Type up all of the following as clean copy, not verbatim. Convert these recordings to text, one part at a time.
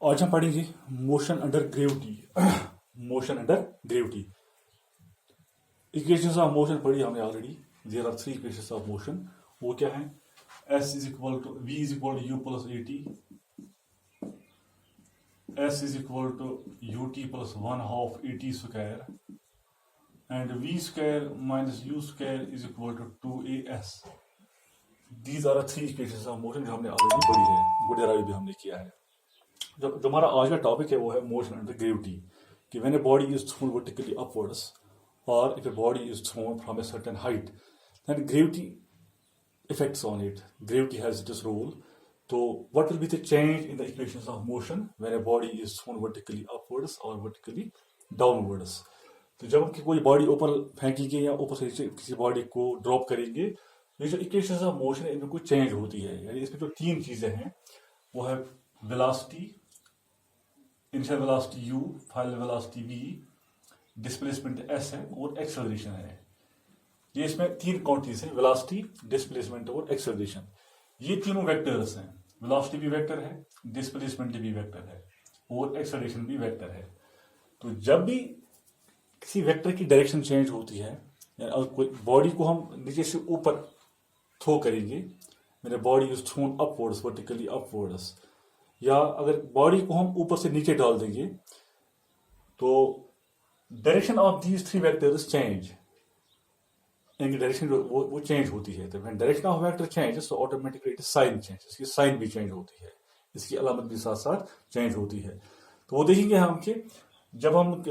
आज हम पढ़ेंगे motion under gravity. Motion under gravity. Equations of motion पढ़ी हमने already. There are three equations of motion. वो क्या है? S is equal to V is equal to U plus AT, S is equal to UT plus 1/2 AT square and V square minus U square is equal to 2AS। These are three equations of motion जो हमने already पढ़ी है, वो derive भी हमने किया है। जो हमारा आज का टॉपिक है वो है मोशन अंडर ग्रेविटी। कि when a body is thrown vertically upwards और if a body is thrown from a certain height, then gravity effects on it. Gravity has this rule. तो what will be the change in the equations of motion when a body is thrown vertically upwards और vertically downwards. तो जब हम कोई body ऊपर फेंकेंगे या ऊपर से नीचे किसी बॉडी को ड्रॉप करेंगे, ये जो इक्वेशंस ऑफ मोशन है इनमें कुछ चेंज होती है। यानी इसमें जो तीन चीजें हैं वो है velocity, initial velocity u, final velocity v, displacement s है और एक्सेलरेशन है। ये इसमें तीन क्वांटिटीज हैं, वेलोसिटी, डिस्प्लेसमेंट और एक्सेलरेशन। ये तीनों वेक्टर्स हैं। वेलोसिटी भी वेक्टर है, डिस्प्लेसमेंट भी वेक्टर है और एक्सेलरेशन भी वेक्टर है। तो जब भी किसी वेक्टर की डायरेक्शन चेंज होती है, अगर कोई बॉडी को हम नीचे से ऊपर थ्रो करेंगे, मेरे body is throne upwards, vertically upwards, या अगर बॉडी को हम ऊपर से नीचे डाल देंगे, तो direction of these three vectors change. इनकी डायरेक्शन वो चेंज होती है। तो when direction of vector changes तो ऑटोमेटिकली साइन चेंज, इसकी साइन भी चेंज होती है, इसकी अलामत भी साथ साथ चेंज होती है। तो वो देखेंगे हम कि जब हम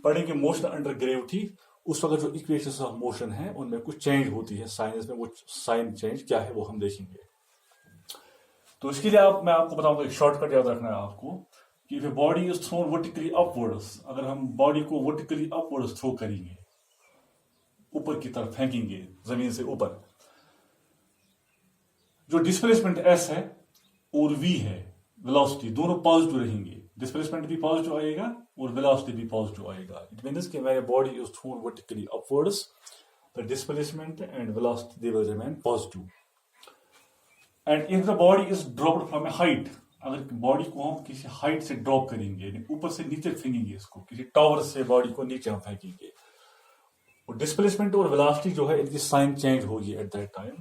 पढ़ेंगे मोशन अंडर ग्रेविटी, उस वक्त जो इक्वेशंस ऑफ मोशन है उनमें कुछ चेंज होती है साइंस में। वो साइन चेंज क्या है वो हम देखेंगे। तो इसके लिए मैं आपको बताऊंगा, एक शॉर्टकट याद रखना है आपको कि if a body is thrown vertically upwards, अगर हम बॉडी को वर्टिकली अपवर्ड्स थ्रो करेंगे, ऊपर की तरफ फेंकेंगे जमीन से ऊपर, जो डिस्प्लेसमेंट s है और v है, वेलोसिटी, दोनों पॉजिटिव रहेंगे। डिस्प्लेसमेंट भी पॉजिटिव आएगा और वेलोसिटी भी पॉजिटिव आएगा। इट मीन्स कि when a body is thrown vertically upwards, the displacement and velocity they will remain positive. And if the body is dropped from A height, अगर body को हम किसी हाइट से ड्रॉप करेंगे, ऊपर से नीचे फेंकेंगे, इसको किसी टावर से बॉडी को नीचे हम फेंकेंगे, और डिस्प्लेसमेंट और वेलोसिटी जो है इनकी साइन चेंज होगी एट दैट टाइम,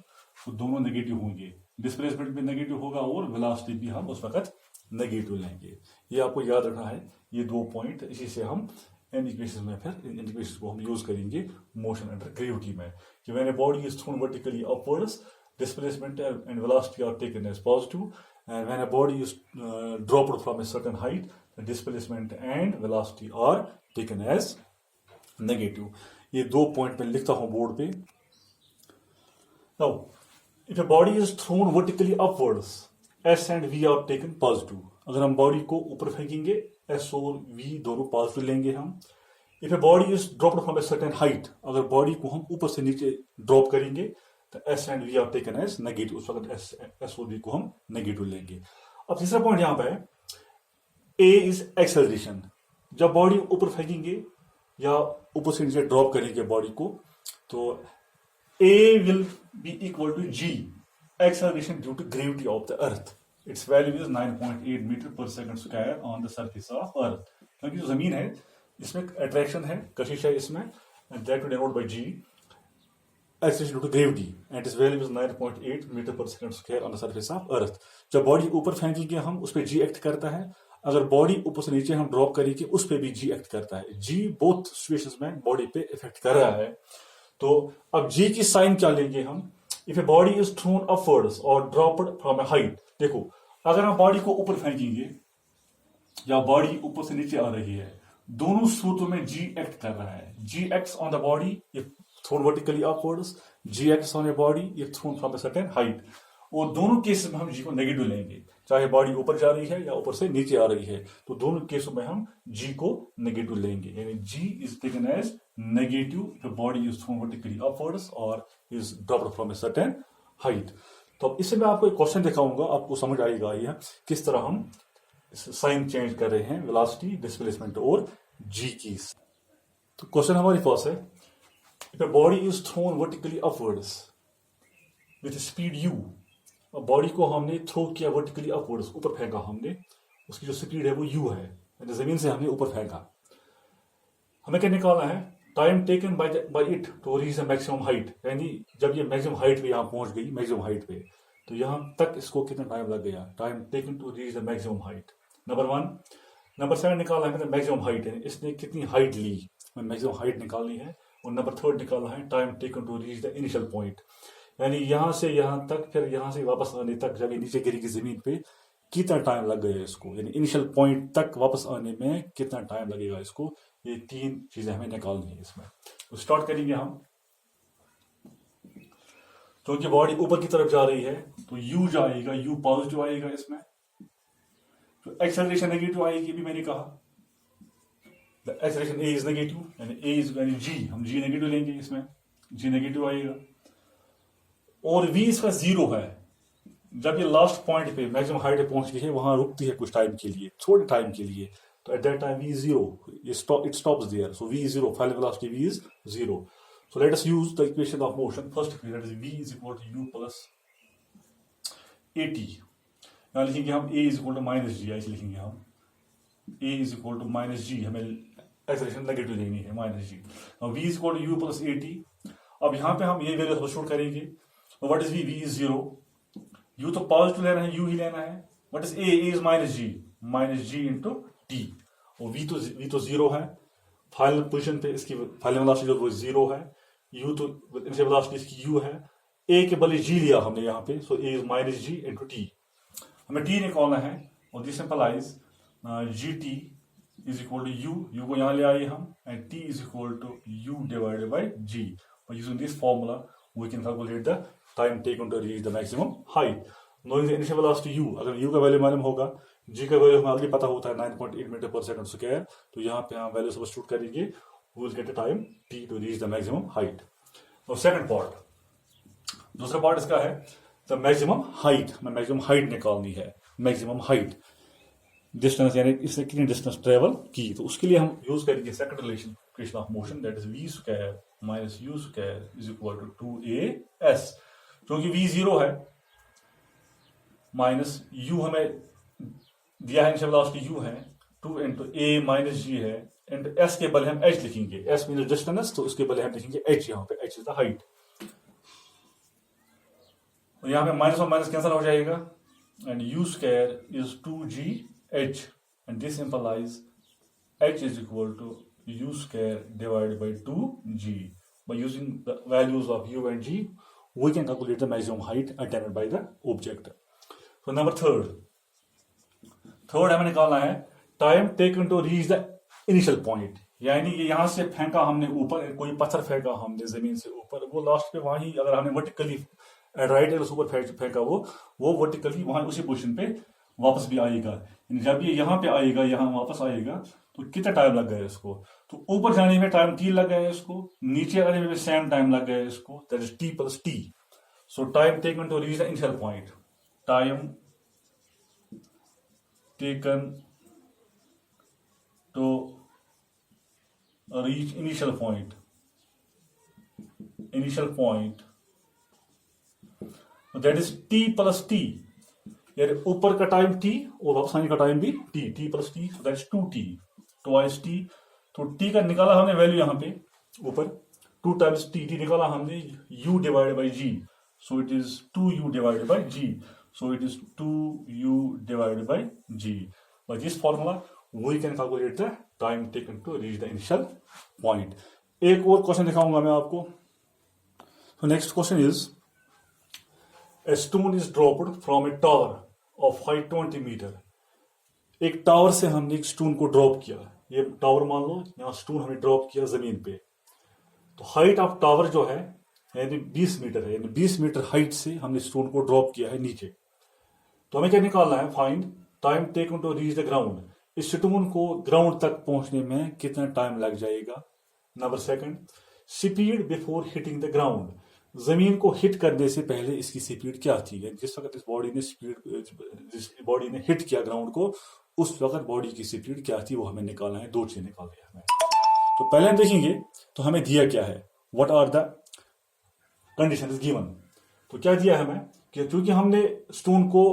तो दोनों नेगेटिव होंगे। डिस्प्लेसमेंट भी नेगेटिव होगा और वेलोसिटी भी हम उस वक्त नेगेटिव लेंगे। ये आपको याद रखना है, ये दो पॉइंट। इसी से हम इन इक्वेशन में फिर इन इक्वेशन को हम यूज करेंगे मोशन अंडर ग्रेविटी में, कि when a body is thrown vertically upwards, displacement and velocity are taken as positive, and when a body is dropped from a certain height, the displacement and velocity are taken as negative. ये दो point में लिखता हूं board पे। Now, if a body is thrown vertically upwards, S and V are taken positive. अगर हम body को ऊपर फेंकेंगे, S और V दोनों पॉजिटिव लेंगे हम। If a body is dropped from a certain height, अगर बॉडी को हम ऊपर से नीचे ड्रॉप करेंगे, तो S and V are taken as negative, उस वक्त S और V को हम नेगेटिव लेंगे। अब तीसरा पॉइंट यहां पे है, A इज एक्सेलरेशन। जब बॉडी ऊपर फेंकेंगे या ऊपर से नीचे ड्रॉप करेंगे बॉडी को, तो A will be equal to G, acceleration due to gravity of the earth. Its value is 9.8 metre per second square on the surface of earth. क्योंकि जो जमीन है इसमें अट्रैक्शन है, कशिश है इसमें, and that will denote by G, acceleration due to gravity, and its value is 9.8 metre per second square on the surface of अर्थ। जब बॉडी ऊपर फेंकेंगे हम, उस पर G एक्ट करता है। अगर बॉडी ऊपर से नीचे हम ड्रॉप करेंगे, उस पर भी G एक्ट करता है। G बोथ सिचुएशंस में बॉडी पे इफेक्ट कर रहा है। तो अब G की साइन क्या लेंगे हम? If a body is throne upwards और ड्रॉप्ड फ्रॉम ए हाइट, देखो अगर हम बॉडी को ऊपर फेंकेंगे या बॉडी ऊपर से नीचे आ रही है, दोनों सूत्रों में G एक्ट कर रहा है। G acts on the body if thrown vertically upwards, G acts on a body if thrown from a certain height. और दोनों केसेस में हम G को नेगेटिव लेंगे, चाहे बॉडी ऊपर जा रही है या ऊपर से नीचे आ रही है, तो दोनों केसों में हम G को नेगेटिव लेंगे। यानी G is taken as negative the body is thrown vertically upwards और is dropped from a certain height. तो अब इससे मैं आपको एक क्वेश्चन दिखाऊंगा, आपको समझ आएगा ये किस तरह हम साइन चेंज कर रहे हैं, वेलोसिटी, डिस्प्लेसमेंट और G की। तो क्वेश्चन हमारे पास है, if a body is thrown vertically upwards with speed u, body को हमने थ्रो किया वर्टिकली अपवर्ड्स, ऊपर फेंका हमने, उसकी जो स्पीड है वो u है, यानी जमीन से हमने ऊपर फेंका। हमें क्या निकालना है, time taken by it to reach the maximum height, यानी जब ये मैक्सिमम हाइट पे यहाँ पहुंच गई, मैक्सिमम हाइट पे, तो यहाँ तक इसको कितना टाइम लग गया, time taken to reach the maximum height, number 1। Number 7 निकालना है मैक्सिमम हाइट है, इसने कितनी हाइट ली, हमें मैक्सिमम हाइट निकालनी है। और नंबर 3 निकालना है time taken to reach the initial point, यानी यहाँ से यहाँ तक, फिर यहाँ से वापस आने तक, जब ये नीचे गिरेगी जमीन पे कितना टाइम लग गया इसको, यानी इनिशियल पॉइंट तक वापस आने में कितना टाइम लगेगा इसको। ये 3 चीजें हमें निकालनी है इसमें। तो स्टार्ट करेंगे हम। क्योंकि बॉडी ऊपर की तरफ जा रही है तो u जो आएगा, u पॉजिटिव आएगा इसमें, तो एक्सेलरेशन नेगेटिव आएगी, भी मैंने कहा the acceleration a is negative, यानी a इज यानी g, हम g नेगेटिव लेंगे इसमें, g नेगेटिव आएगा। और v इसका 0 है, जब ये लास्ट पॉइंट पे मैक्सिमम हाइट पे पहुंच गई है, वहां रुकती है कुछ टाइम के लिए, थोड़े टाइम के लिए, तो at that time v is 0, it stops there, so v is 0, final velocity v is 0. So let us use the equation of motion first, that is v is equal to u plus at। यहाँ लिखेंगे हम a is equal to minus g, ऐसे लिखेंगे हम a is equal to minus g, हमें acceleration negative देनी है minus g। now v is equal to u plus at। अब यहाँ पे हम ये वैल्यू सब्स्टिट्यूट करेंगे, what is v is 0, u तो पॉजिटिव लेना है, u ही लेना है, what is a is minus g into t, और v तो 0 है, फाइनल पोजीशन पे इसकी फाइनल वेलोसिटी जो वो 0 है, u तो इनिशियल वेलोसिटी इसकी u है, a के बदले g लिया हमने यहाँ पे, सो a is minus g into t। हमें t निकालना है, और this सिंपलाइज gt is equal to u को यहाँ ले आए हम, and t is equal to u divided by g। By using this formula we can calculate the time taken to reach the maximum height, knowing the initial velocity u। अगर u का value मालूम होगा, g का value हमें already पता होता है 9.8 metre per second square, तो यहाँ पे हम वैल्यू सब्स्टिट्यूट करेंगे, we will get the time t to reach the maximum height। और सेकंड पार्ट, दूसरा पार्ट इसका है द मैक्सिमम हाइट, हमें मैक्सिमम हाइट निकालनी है, मैक्सिमम हाइट डिस्टेंस, यानी इसने कितनी डिस्टेंस ट्रेवल की, तो उसके लिए हम यूज करेंगे second relation equation of motion, that is v square minus u square is equal to 2as। क्योंकि v 0 है, माइनस u हमें दिया है, इनिशियल वेलोसिटी u है, 2 into a माइनस g है, एंड s के बदले हम h लिखेंगे, s मीन्स डिस्टेंस, तो उसके बदले हम लिखेंगे h, यहाँ पे h इज द हाइट। और यहाँ पे माइनस और माइनस कैंसिल हो जाएगा, and u square is 2gh, and this implies h is equal to u square divided by 2g। By using the values of u and g, we can calculate the maximum height attained by the object। So number third हमें निकालना है time taken to reach the initial point, यानी कि यहाँ से फेंका हमने ऊपर, कोई पत्थर फेंका हमने जमीन से ऊपर, वो लास्ट पे वहीं, अगर हमने वर्टिकली राइट एंगल से ऊपर फेंका वो वर्टिकली वहां उसी पोजीशन पे वापस भी आएगा, जब ये यहाँ पे आएगा, यहाँ वापस आएगा, तो कितना टाइम लग गया इसको, तो ऊपर जाने में टाइम t लग गया इसको, नीचे आने में सेम टाइम लग गया इसको, that is t plus t। So time taken to reach the initial point, time taken to reach initial point that is t plus t, यानी ऊपर का टाइम t और वापस आने का टाइम भी t plus t, so that is 2t, twice t। तो t का निकाला हमने वैल्यू यहाँ पे ऊपर, 2 टाइम्स t निकाला हमने, u divided by g, so it is 2u divided by g, so it is 2u divided by g। By this formula we can calculate the time taken to reach the initial point. एक और question दिखाऊंगा मैं आपको। So next question is A stone is dropped from a tower of height 20 meter। एक tower से हमने एक stone को ड्रॉप किया, ये टावर मान लो, यहाँ स्टोन हमने ड्रॉप किया जमीन पे, तो हाइट ऑफ टावर जो है यानी 20 मीटर है, यानी 20 मीटर हाइट से हमने स्टोन को ड्रॉप किया है नीचे। तो हमें क्या निकालना है, find time taken to reach the ground, इस स्टोन को ग्राउंड तक पहुंचने में कितना टाइम लग जाएगा। Number second, speed before hitting the ground, जमीन को हिट करने से पहले इसकी स्पीड क्या थी, जिस वक्त इस बॉडी ने हिट किया ग्राउंड को, उस वक्त बॉडी की स्पीड क्या थी, वो हमें निकालना है, 2 चीजें निकालनी है हमें। तो पहले हम देखेंगे तो हमें दिया क्या है, what are the condition is given. तो क्या दिया हमें कि क्योंकि हमने स्टोन को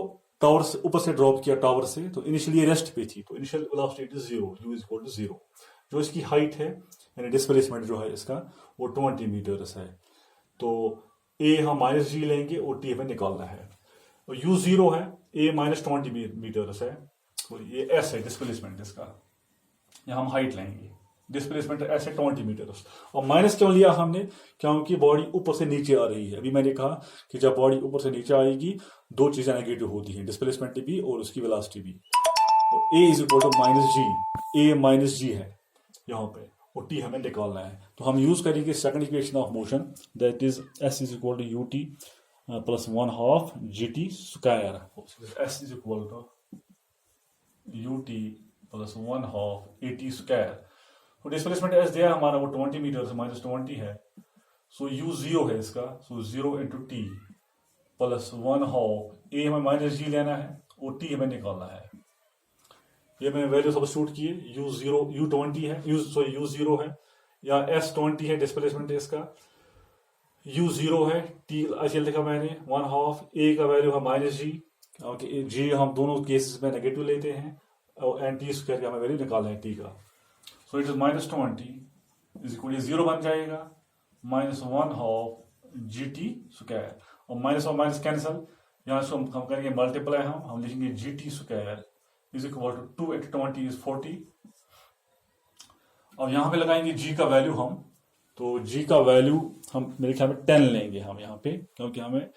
टावर से ऊपर से ड्रॉप किया टावर से, तो इनिशियली रेस्ट पे थी, तो initial velocity is 0, u is equal to 0। जो इसकी हाइट है यानी डिस्प्लेसमेंट जो है इसका वो 20 मीटर्स है। तो a हम माइनस जी लेंगे और t हमें निकालना है। तो u 0 है, a माइनस 20 मीटर्स है, तो ये s है डिस्प्लेसमेंट इसका, यहाँ हम हाइट लेंगे, डिस्प्लेसमेंट ऐसे 20 मीटर्स। और माइनस क्यों लिया हमने, क्योंकि बॉडी ऊपर से नीचे आ रही है। अभी मैंने कहा कि जब बॉडी ऊपर से नीचे आएगी दो चीजें नेगेटिव होती हैं, डिस्प्लेसमेंट भी और उसकी वेलोसिटी भी। तो a is equal to minus G, a minus G है यहाँ पे, और t हमें निकालना है। तो हम यूज करेंगे second equation of motion, that is s is equal to u t plus 1/2 g t square. s is equal to u t plus 1/2 a t square. तो डिस्प्लेसमेंट एस दिया हमारा वो 20 मीटर से माइनस 20 है, so you 0 है इसका, सो 0 into T plus 1/2, ए हमें minus जी लेना है और टी हमें निकालना है। ये मैंने वैल्यू सब्स्टिट्यूट किए, यू 20 है, यू 0 है, या एस 20 है डिस्प्लेसमेंट इसका, यू 0 है, टी ऐसे लिखा मैंने 1/2, ए का वैल्यू है माइनस जी, ओके, जी हम दोनों केसेस में नेगेटिव लेते हैं, और एन टी स्क्वायर का हमें वैल्यू निकालना है टी का। So it is minus 20 is equal 0 बन जाएगा, माइनस 1/2 जी टी स्क्वायर, और माइनस कैंसिल, यहाँ से हम करेंगे मल्टीप्लाई, हम लिखेंगे g t square is equal to 2 into 20 is 40। और यहाँ पे लगाएंगे g का वैल्यू हम, तो g का वैल्यू हम मेरे ख्याल में 10 लेंगे हम यहाँ पे, क्योंकि हमें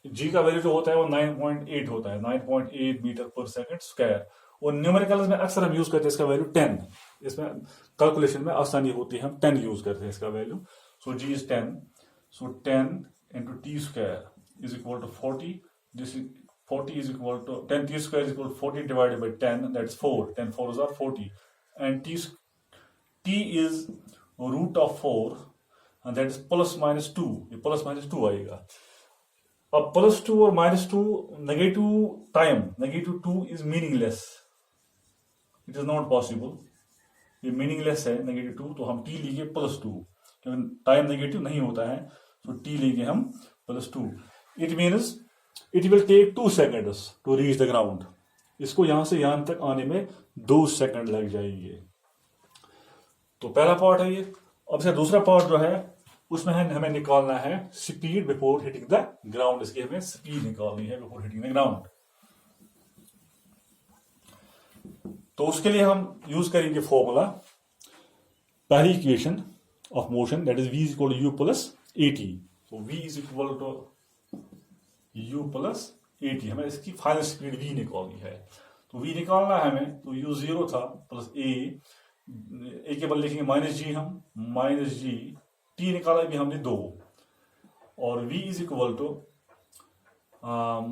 g का वैल्यू जो होता है वो 9.8 होता है, 9.8 मीटर पर सेकंड स्क्वायर, और न्यूमेरिकल्स में अक्सर हम यूज करते हैं इसका वैल्यू 10, इसमें कैलकुलेशन में आसानी होती है, हम 10 यूज करते हैं इसका value. So g is 10, so 10 into t square is equal to 40, this is 40 is equal to 10 t square is equal to 40 divided by 10, that's 4, 10 4s are 40, and t is root of 4, and that is plus minus 2, ये plus minus 2 आएगा। अब plus 2 और minus 2 negative time, negative 2 is meaningless, it is not possible, ये meaningless है negative 2, तो हम t लेंगे plus 2, क्योंकि टाइम नेगेटिव नहीं होता है, तो t लेंगे हम plus 2। it means it will take 2 seconds to reach the ground, इसको यहां से यहां तक आने में 2 सेकंड लग जाएंगे। तो पहला पार्ट है ये। अब से दूसरा पार्ट जो है उसमें हमें निकालना है speed before hitting the ground, इसकी हमें स्पीड निकालनी है बिफोर हिटिंग द ग्राउंड। तो उसके लिए हम यूज करेंगे फॉर्मूला, पहली equation of motion, that is v is equal to u plus a t. तो v is equal to u plus a t, हमें इसकी फाइनल स्पीड v निकालनी है। तो v निकालना है हमें, तो u 0 था प्लस ए के बदले लिखेंगे माइनस जी, हम माइनस जी, t निकाला भी हमने 2, और v is equal to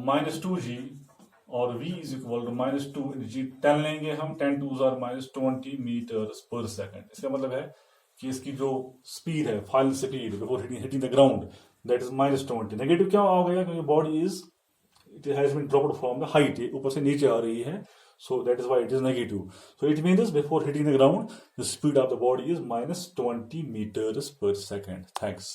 minus 2g, और v is equal to minus 2 g, 10 लेंगे हम, 10 2s are minus 20 metres per second. इसका मतलब है कि इसकी जो स्पीड है, final speed before hitting the ground, that is minus 20। Negative क्यों आ गया, क्योंकि body is it has been dropped from the height, ऊपर से नीचे आ रही है, so that is why it is negative. So it means before hitting the ground the speed of the body is minus 20 metres per second. Thanks.